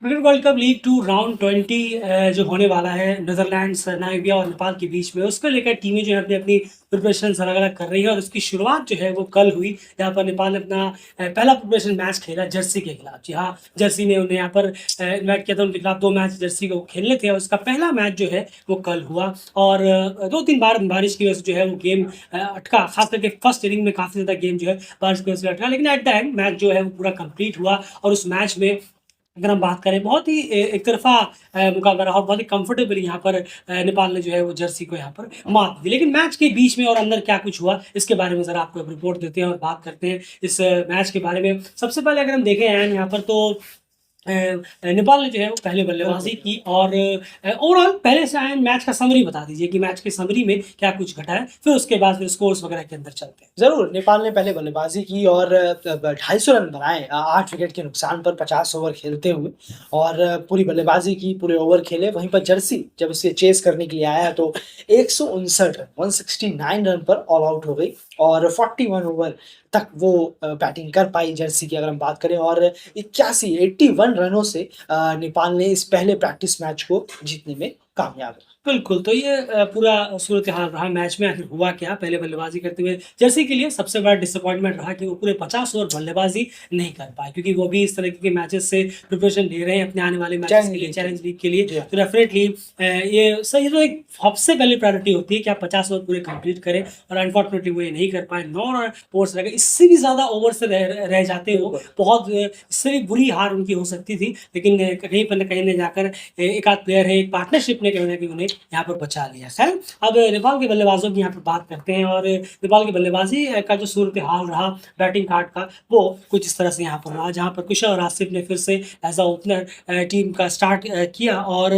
Cricket world cup league 2 round 20 जो होने वाला है नीदरलैंड्स, नामीबिया और नेपाल के बीच में, उसको लेकर टीमें जो है अपनी अपनी प्रिपरेशंस अलग-अलग कर रही है और उसकी शुरुआत जो है वो कल हुई। यहाँ पर नेपाल ने अपना पहला प्रिपरेशन मैच खेला जर्सी के खिलाफ। जी हाँ, जर्सी ने उन्हें यहाँ पर इन्वाइट किया था, उनके खिलाफ 2 मैच जर्सी को खेलने थे और उसका पहला मैच जो है वो कल हुआ। और 2-3 बार बारिश की वजह से जो है वो गेम अटका, खास करके फर्स्ट इनिंग में काफ़ी ज़्यादा गेम जो है बारिश की वजह से अटका, लेकिन एट द एंड मैच जो है वो पूरा कंप्लीट हुआ। और उस मैच में अगर हम बात करें, बहुत ही एक तरफ़ा मुकाबला रहा और बहुत ही कंफर्टेबली यहाँ पर नेपाल ने जो है वो जर्सी को यहाँ पर मात दी। लेकिन मैच के बीच में और अंदर क्या कुछ हुआ, इसके बारे में ज़रा आपको एक रिपोर्ट देते हैं और बात करते हैं इस मैच के बारे में। सबसे पहले अगर हम देखें एन यहाँ पर, तो नेपाल ने जो है वो पहले बल्लेबाजी की और ओवरऑल पहले से आए मैच का समरी बता दीजिए कि मैच की समरी में क्या कुछ घटा है, फिर उसके बाद फिर स्कोर्स वगैरह के अंदर चलते हैं। ज़रूर, नेपाल ने पहले बल्लेबाज़ी की और 250 रन बनाए 8 विकेट के नुकसान पर 50 ओवर खेलते हुए और पूरी बल्लेबाज़ी की, पूरे ओवर खेले। वहीं पर जर्सी जब उसे चेज़ करने के लिए आया तो 159 रन 169 रन पर ऑल आउट हो गई और 41 ओवर तक वो बैटिंग कर पाई जर्सी की अगर हम बात करें और 81 रनों से नेपाल ने इस पहले प्रैक्टिस मैच को जीतने में कामयाब रहा। बिल्कुल, तो ये पूरा सूरत-ए-हाल रहा मैच में। आखिर हुआ क्या? पहले बल्लेबाज़ी करते हुए जर्सी के लिए सबसे बड़ा डिसअपॉइंटमेंट रहा कि वो पूरे 50 ओवर बल्लेबाज़ी नहीं कर पाए, क्योंकि वो भी इस तरीके के मैचेस से प्रिपरेशन ले रहे हैं अपने आने वाले मैचेस के लिए, चैलेंज लीग के लिए। जी हाँ। तो डेफ़िनेटली ये सही, तो एक सबसे पहली प्रायोरिटी होती है कि आप 50 ओवर पूरे कंप्लीट करें और अनफॉर्चुनेटली वो ये नहीं कर पाए। 9 ओवर्स रह गए, इससे भी ज़्यादा ओवर से रह रह जाते वो। बहुत इससे भी बुरी हार उनकी हो सकती थी, लेकिन कहीं पर न कहीं न जाकर एक आध प्लेयर है, एक पार्टनरशिप ने कहीं न कहीं उन्हें यहाँ पर बचा लिया। खैर, अब नेपाल के बल्लेबाज़ों की यहाँ पर बात करते हैं और नेपाल की बल्लेबाज़ी का जो सूरत-ए-हाल रहा बैटिंग कार्ड का, वो कुछ इस तरह से यहाँ पर रहा, जहाँ पर कुशल आसिफ ने फिर से एज़ अ ओपनर टीम का स्टार्ट किया और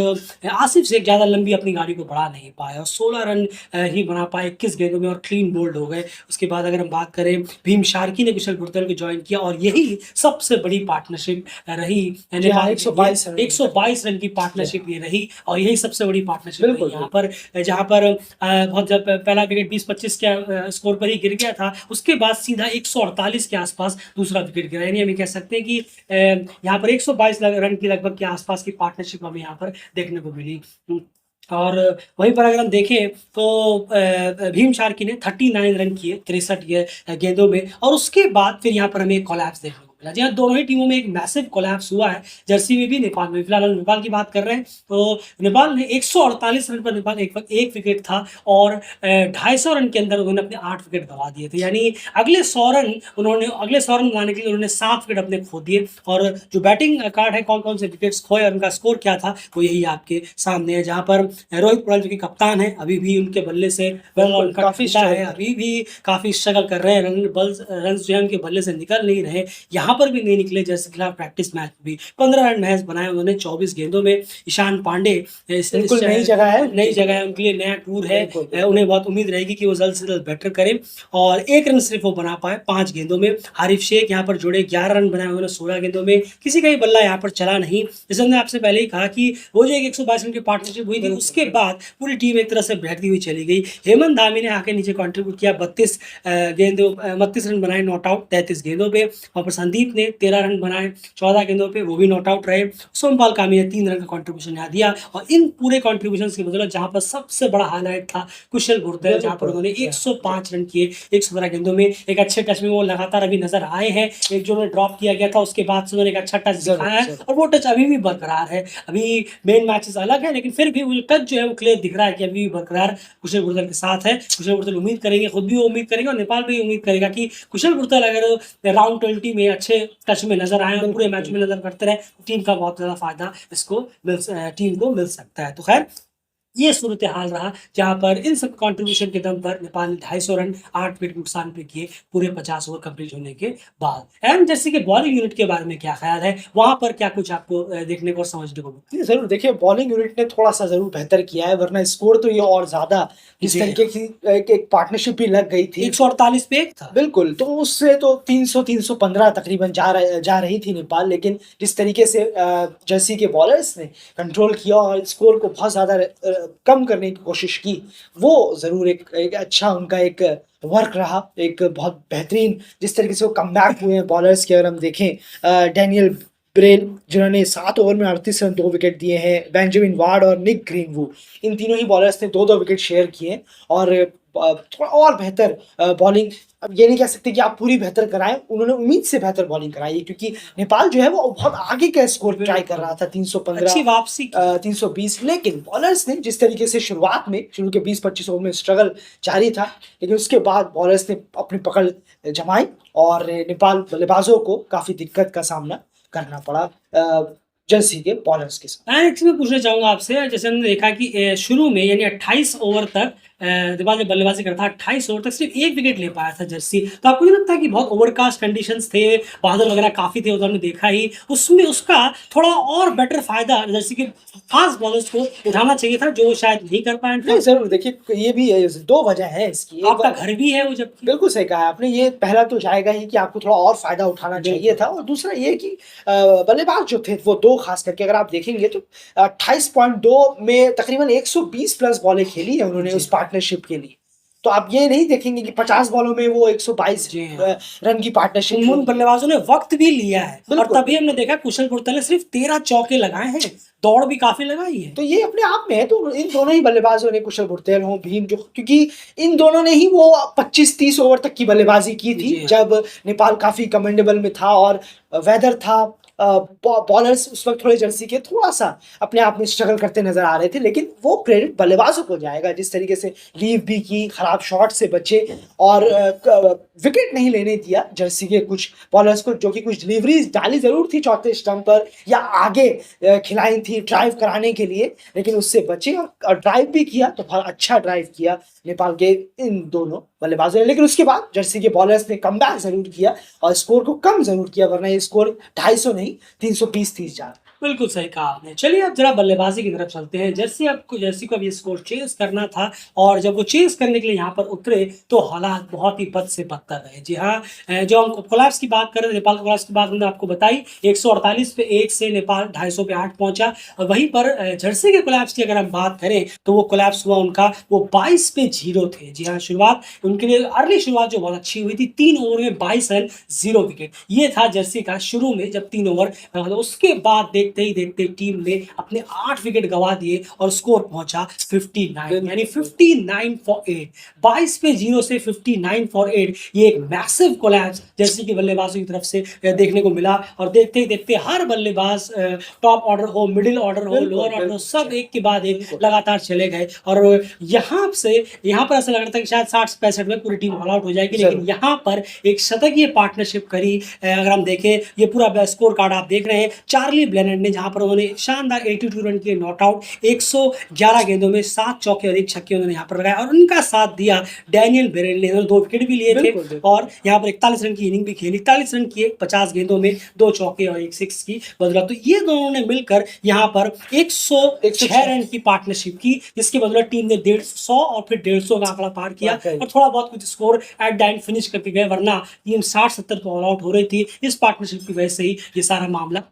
आसिफ से ज़्यादा लंबी अपनी गाड़ी को बढ़ा नहीं पाए और 16 रन ही बना पाए 21 गेंदों में और क्लीन बोल्ड हो गए। उसके बाद अगर हम बात करें, भीम शार्की ने कुशल पुरतल को जॉइन किया और यही सबसे बड़ी पार्टनरशिप रही जी हाँ, नेपाल के लिए। 122 रन 122 रन की पार्टनरशिप ये रही और यही सबसे बड़ी पार्टनरशिप रही बिल्कुल, यहाँ पर, जहाँ पर बहुत जब पहला विकेट 20-25 के स्कोर पर ही गिर गया था, उसके बाद सीधा 148 के आसपास दूसरा विकेट गिरा। यानी हम ये कह सकते हैं कि यहाँ पर 122 रन की लगभग के आसपास की पार्टनरशिप हमें यहाँ पर देखने को मिली। और वहीं पर अगर हम देखें तो भीम शार्की ने 39 रन किए 63 गेंदों में और उसके बाद फिर यहाँ पर हमें एक कोलैप्स देखने को मिला। जी हाँ, दोनों ही टीमों में एक मैसिव कोलैप्स हुआ है, जर्सी में भी, नेपाल में भी। फिलहाल हम नेपाल की बात कर रहे हैं, तो नेपाल ने 148 रन पर नेपाल एक विकेट था और 250 रन के अंदर उन्होंने अपने 8 विकेट गँवा दिए थे। यानी अगले 100 रन बनाने के लिए उन्होंने 7 विकेट अपने खो दिए। और जो बैटिंग कार्ड है, कौन-कौन से विकेट्स खोए और उनका स्कोर क्या था, वो यही आपके सामने है। जहाँ पर रोहित पौडेल जो कि कप्तान है, अभी भी उनके बल्ले से उनका काफ़ी खिंचा है, स्ट्राइक अभी भी काफ़ी स्ट्रगल कर रहे हैं। रन्स जो है उनके बल्ले से निकल नहीं रहे। यहाँ पर भी नहीं निकले, जैसे खिलाफ प्रैक्टिस मैच में भी 15 रन महज़ बनाए उन्होंने 24 गेंदों में। ईशान पांडे बिल्कुल नई जगह है। नई जगह है उनके लिए, नया टूर है। बिल्कुल, बिल्कुल। उन्हें बहुत उम्मीद रहेगी कि वो जल्द से जल्द बेटर करें और 1 रन सिर्फ़ वो बना पाए 5 गेंदों में। हारिफ शेख यहाँ पर जुड़े, 11 रन बनाए उन्होंने 16 गेंदों में। किसी का भी बल्ला यहाँ पर चला नहीं। जैसे हमने आपसे पहले ही कहा कि वो जो एक 122 रन की पार्टनरशिप हुई थी, उसके बाद पूरी टीम एक तरह से बहती हुई चली गई। हेमंत धामी ने आके नीचे कंट्रीब्यूट किया, 32 रन बनाए नॉट आउट 33 गेंदों पे। वहाँ पर संदीप ने 13 रन बनाए 14 गेंदों पे, वो भी नॉट आउट रहे। सोमपाल कामी ने 3 रन का कंट्रीब्यूशन यहाँ दिया और इन पूरे कंट्रीब्यूशन की बदौलत जहाँ पर सबसे बड़ा हाईलाइट था कुशल गुरतल, जहाँ पर उन्होंने 105 रन किए 117 गेंदों में। एक अच्छे टच में वो लगातार अभी नजर आए हैं। एक जो उन्हें ड्रॉप किया गया था, उसके बाद से उन्होंने एक अच्छा टच दिखाया है और वो टच अभी भी बरकरार है। अभी मेन मैचेस अलग है, लेकिन फिर भी वो टच जो है वो क्लियर दिख रहा है कि अभी भी बरकरार कुशल गुरतल के साथ है। कुशल गुरतल उम्मीद करेंगे, खुद भी वो उम्मीद करेंगे और नेपाल भी उम्मीद करेगा कि कुशल गुरतल अगर राउंड 20 में अच्छे टच में नजर आए और पूरे मैच में नजर करते रहे, टीम का बहुत ज़्यादा फायदा टीम को मिल सकता है। तो खैर, ये सूरत-ए-हाल रहा, जहाँ पर इन सब कंट्रीब्यूशन के दम पर नेपाल ने 250 रन 8 विकेट नुकसान पे किए पूरे 50 ओवर कंप्लीट होने के बाद। एम जर्सी के बॉलिंग यूनिट के बारे में क्या ख्याल है? वहाँ पर क्या कुछ आपको देखने को और समझने को मिला? जी, ज़रूर देखिए बॉलिंग यूनिट ने थोड़ा-सा ज़रूर बेहतर किया है वरना स्कोर तो ये और ज़्यादा जिस जी, तरीके की एक एक पार्टनरशिप भी लग गई थी। 148 पे 1 था। बिल्कुल, तो उससे तो 300-315 तकरीबन जा रही थी नेपाल, लेकिन जिस तरीके से जर्सी के बॉलर्स ने कंट्रोल किया और स्कोर को बहुत ज़्यादा कम करने की कोशिश की, वो ज़रूर एक एक अच्छा उनका एक वर्क रहा, एक बहुत बेहतरीन जिस तरीके से वो कमबैक हुए हैं बॉलर्स के अगर हम देखें डैनियल ब्रेल जिन्होंने 7 ओवर में 38 रन 2 विकेट दिए हैं, बेंजामिन वार्ड और निक ग्रीनवुड, इन तीनों ही बॉलर्स ने 2-2 विकेट शेयर किए और थोड़ा और बेहतर बॉलिंग, अब ये नहीं कह सकते कि आप पूरी बेहतर कराएँ, उन्होंने उम्मीद से बेहतर बॉलिंग कराई है क्योंकि नेपाल जो है वो बहुत आगे का स्कोर ट्राई कर रहा था, 315 अच्छी वापसी की। 320, लेकिन बॉलर्स ने जिस तरीके से शुरुआत में शुरू के 20-25 ओवर में स्ट्रगल जारी था, लेकिन उसके बाद बॉलर्स ने अपनी पकड़ जमाई और नेपाल बल्लेबाजों को काफ़ी दिक्कत का सामना करना पड़ा जर्सी के बॉलर्स के साथ। मैं एक चीज़ मैं पूछना चाहूँगा आपसे, जैसे हमने देखा कि शुरू में यानी 28 ओवर तक नेपाल जब बल्लेबाजी करता था, 28 ओवर तक सिर्फ 1 विकेट ले पाया था जर्सी। तो आपको नहीं लगता कि बहुत ओवरकास्ट कंडीशंस थे, बादल वगैरह काफ़ी थे, वो तो हमने देखा ही, उसमें उसका थोड़ा और बेटर फ़ायदा जर्सी के फास्ट बॉलर्स को उठाना चाहिए था, जो शायद नहीं कर पाए नहीं, थे? ज़रूर देखिए, ये भी 2 वजह है इसकी। एक आपका बात घर भी है वो जबकि। बिल्कुल सही कहा है आपने, ये पहला तो जाएगा ही कि आपको थोड़ा और फ़ायदा उठाना चाहिए बिल्कुल। था और दूसरा ये कि बल्लेबाज जो थे वो 2 ख़ास करके अगर आप देखेंगे तो 28.2 में तकरीबन 120 प्लस बॉलें खेली हैं उन्होंने जी उस हाँ। पार्टनरशिप के लिए। तो आप ये नहीं देखेंगे कि 50 बॉलों में वो 122 जी हाँ। रन की पार्टनरशिप उन खेली। बल्लेबाजों ने वक़्त भी लिया है और बिल्कुल। तभी हमने देखा कुशल पुर्तल ने सिर्फ 13 चौके लगाए हैं, दौड़ भी काफ़ी लगाई है। तो ये अपने आप में है, तो इन दोनों ही बल्लेबाजों ने, कुशल पुर्तैल हों, भीम, जो क्योंकि इन दोनों ने ही वो 25-30 ओवर तक की बल्लेबाजी की थी जी हाँ। जब नेपाल काफ़ी कमेंडेबल में था और वेदर था, बॉलर्स उस वक्त थोड़े जर्सी के थोड़ा-सा अपने आप में स्ट्रगल करते नज़र आ रहे थे, लेकिन वो क्रेडिट बल्लेबाजों को जाएगा जिस तरीके से लीव भी की, खराब शॉट से बचे और विकेट नहीं लेने दिया जर्सी के कुछ बॉलर्स को, जो कि कुछ डिलीवरीज डाली ज़रूर थी चौथे स्टंप पर या आगे खिलाई थी ड्राइव कराने के लिए, लेकिन उससे बचे और ड्राइव भी किया तो बहुत अच्छा ड्राइव किया नेपाल के इन दोनों बल्लेबाजों ने। लेकिन उसके बाद जर्सी के बॉलर्स ने कमबैक ज़रूर किया और स्कोर को कम ज़रूर किया, वरना ये स्कोर 250 नहीं 320-30 जा। बिल्कुल सही कहा आपने। चलिए अब ज़रा बल्लेबाज़ी की तरफ चलते हैं। जर्सी को अब ये स्कोर चेज़ करना था और जब वो चेज़ करने के लिए यहाँ पर उतरे तो हालात बहुत ही बद से बदतर रहे। जी हाँ, जो हम कोलैप्स की बात कर रहे थे, नेपाल कोलैप्स की बात हमने आपको बताई। 148 पे 1 से नेपाल 250 पे 8 पहुँचा और वहीं पर जर्सी के कोलैप्स की अगर हम बात करें तो वो कोलैप्स हुआ उनका, वो 22 पे 0 थे। जी हाँ, शुरुआत उनके लिए अर्ली शुरुआत जो बहुत अच्छी हुई थी, 3 ओवर में 22 रन 0 विकेट। ये था जर्सी का शुरू में जब 3 ओवर, उसके बाद देखते ही देखते टीम ने अपने 8 विकेट गंवा दिए और स्कोर पहुंचा 59, यानी 59 फॉर 8। 22 पे 0 से 59 फॉर 8, ये एक मैसिव कोलैप्स जर्सी के बल्लेबाजों की तरफ से देखने को मिला और देखते ही देखते हर बल्लेबाज, टॉप ऑर्डर हो, मिडिल ऑर्डर हो, लोअर ऑर्डर हो, सब एक के बाद एक लगातार चले गए और यहाँ पर ऐसा लग रहा था कि शायद 60-65 में पूरी टीम ऑल आउट हो जाएगी, लेकिन यहाँ पर एक शतकीय पार्टनरशिप करी। अगर हम देखें ये पूरा स्कोर कार्ड आप देख रहे हैं, चार्ली ब्लेनेट ने जहाँ पर उन्होंने शानदार 82 रन के नॉट आउट, 111 गेंदों में 7 चौके और 1 छक्के उन्होंने यहाँ पर लगाया और उनका साथ दिया डैनियल बेरेल ने, उन्होंने 2 विकेट भी लिए थे और यहाँ पर 41 रन की इनिंग भी खेली, 41 रन किए 50 गेंदों में 2 चौके और 1 सिक्स की बदौलत। तो ये दोनों ने मिलकर यहाँ पर 106 रन की पार्टनरशिप की, जिसकी बदौलत टीम ने 150 और फिर 150 का आंकड़ा पार किया और थोड़ा बहुत कुछ score at the end finish करके गए, वरना टीम 60-70 पे ऑल आउट हो रही थी। इस पार्टनरशिप की वजह से ही ये सारा मामला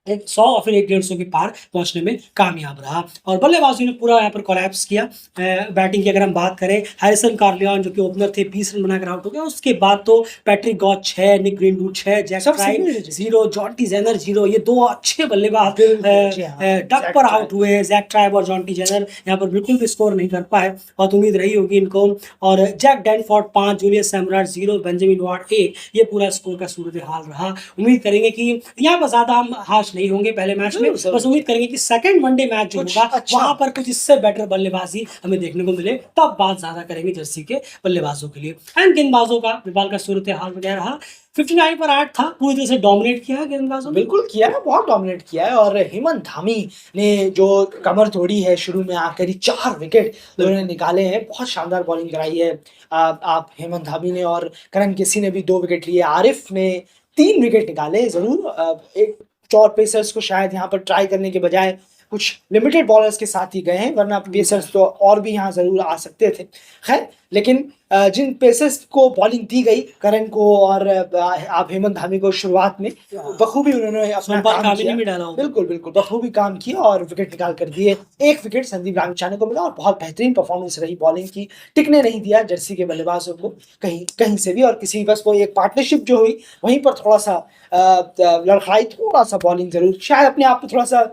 100 और फिर 150 के पार पहुंचने में कामयाब रहा और बल्लेबाजों ने पूरा यहाँ पर कोलैप्स किया। बैटिंग की अगर हम बात करें, हैरिसन कार्लियन जो कि ओपनर थे 20 रन बनाकर आउट हो गया। उसके बाद तो Patrick Gotch 6, Nick Greenwood 6, Jack Tribe 0, Jonty Jenner 0, ये 2 अच्छे बल्लेबाज डक पर आउट हुए। जैक ट्राइब और जॉन्टी जेनर यहाँ पर बिल्कुल भी स्कोर नहीं कर पाए, बहुत उम्मीद रही होगी इनको। और जैक डैनफोर्ड 5, जूलियस सैम्राट 0, बेंजामिन वार्ड 1, ये पूरा स्कोर का सूरत हाल रहा। उम्मीद करेंगे कि यहाँ पर ज्यादा हम हाश नहीं होंगे पहले मैच में, बस उम्मीद करेंगे कि सेकंड वनडे मैच जो होगा वहां पर कुछ इससे बेटर बल्लेबाजी हमें देखने को मिले, तब बात ज्यादा करेंगे जर्सी के बल्लेबाजों के लिए। एंड गेंदबाजों का नेपाल का सूरत हाल वगैरह रहा, 59 पर 8 था, पूरी तरह से डोमिनेट किया है गेंदबाजों ने। बिल्कुल किया है, बहुत डोमिनेट किया है और हेमंत धामी ने जो कमर तोड़ी है शुरू में आकर ही 4 विकेट उन्होंने निकाले हैं, बहुत शानदार बॉलिंग कराई है आप हेमंत धामी ने और करण केसी ने भी 2 विकेट लिए, आरिफ ने 3 विकेट निकाले। ज़रूर एक 4 पेसर्स को शायद यहाँ पर ट्राई करने के बजाय कुछ लिमिटेड बॉलर्स के साथ ही गए हैं, वरना पेसर्स तो और भी यहाँ ज़रूर आ सकते थे। खैर, लेकिन जिन पेसर्स को बॉलिंग दी गई, करन को और आप हेमंत धामी को शुरुआत में, बखूबी उन्होंने अपना सोमपाल काम कामिनी किया। भी डाला होगा। बिल्कुल, बिल्कुल, बखूबी काम किया और विकेट निकाल कर दिए। 1 विकेट संदीप रामचाने को मिला और बहुत बेहतरीन परफॉर्मेंस रही बॉलिंग की। टिकने नहीं दिया जर्सी के बल्लेबाजों को कहीं कहीं से भी, और किसी बस वो एक पार्टनरशिप जो हुई, वहीं पर थोड़ा-सा लड़खड़ाई, थोड़ा-सा बॉलिंग ज़रूर शायद अपने आप में थोड़ा-सा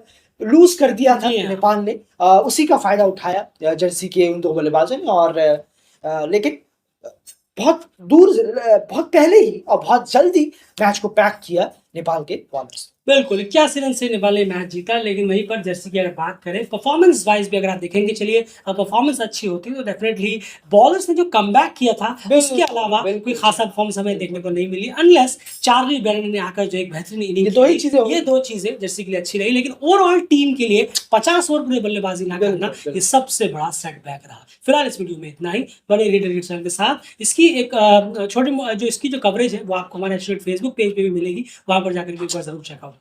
लूज़ कर दिया था जी हाँ। नेपाल ने। उसी का फ़ायदा उठाया जर्सी के उन 2 बल्लेबाजों ने, और लेकिन बहुत बहुत पहले ही और बहुत जल्दी मैच को पैक किया नेपाल के बॉलर्स। बिल्कुल 81 रन से नेपाल ने मैच जीता, लेकिन वहीं पर जर्सी की अगर बात करें परफॉर्मेंस वाइज भी अगर आप देखेंगे, चलिए परफॉर्मेंस अच्छी होती तो डेफिनेटली बॉलर्स ने जो कमबैक किया था उसके अलावा कोई खासा परफॉर्मेंस हमें देखने को नहीं मिली, अनलेस चार्ली बेरन ने आकर जो एक बेहतरीन ये इनिंग 2 ही चीज़ें ये 2 चीजें जर्सी के लिए अच्छी रही, लेकिन ओवरऑल टीम के लिए 50 ओवर पूरे बल्लेबाजी ना करना बिल्कुल। ये सबसे बड़ा सेटबैक रहा। फिलहाल इस वीडियो में इतना ही। बने रीडर चैनल के साथ। इसकी एक जो इसकी जो कवरेज है वो आपको हमारे फेसबुक पेज पे भी मिलेगी, वहां पर जाकर एक बार जरूर चेकआउट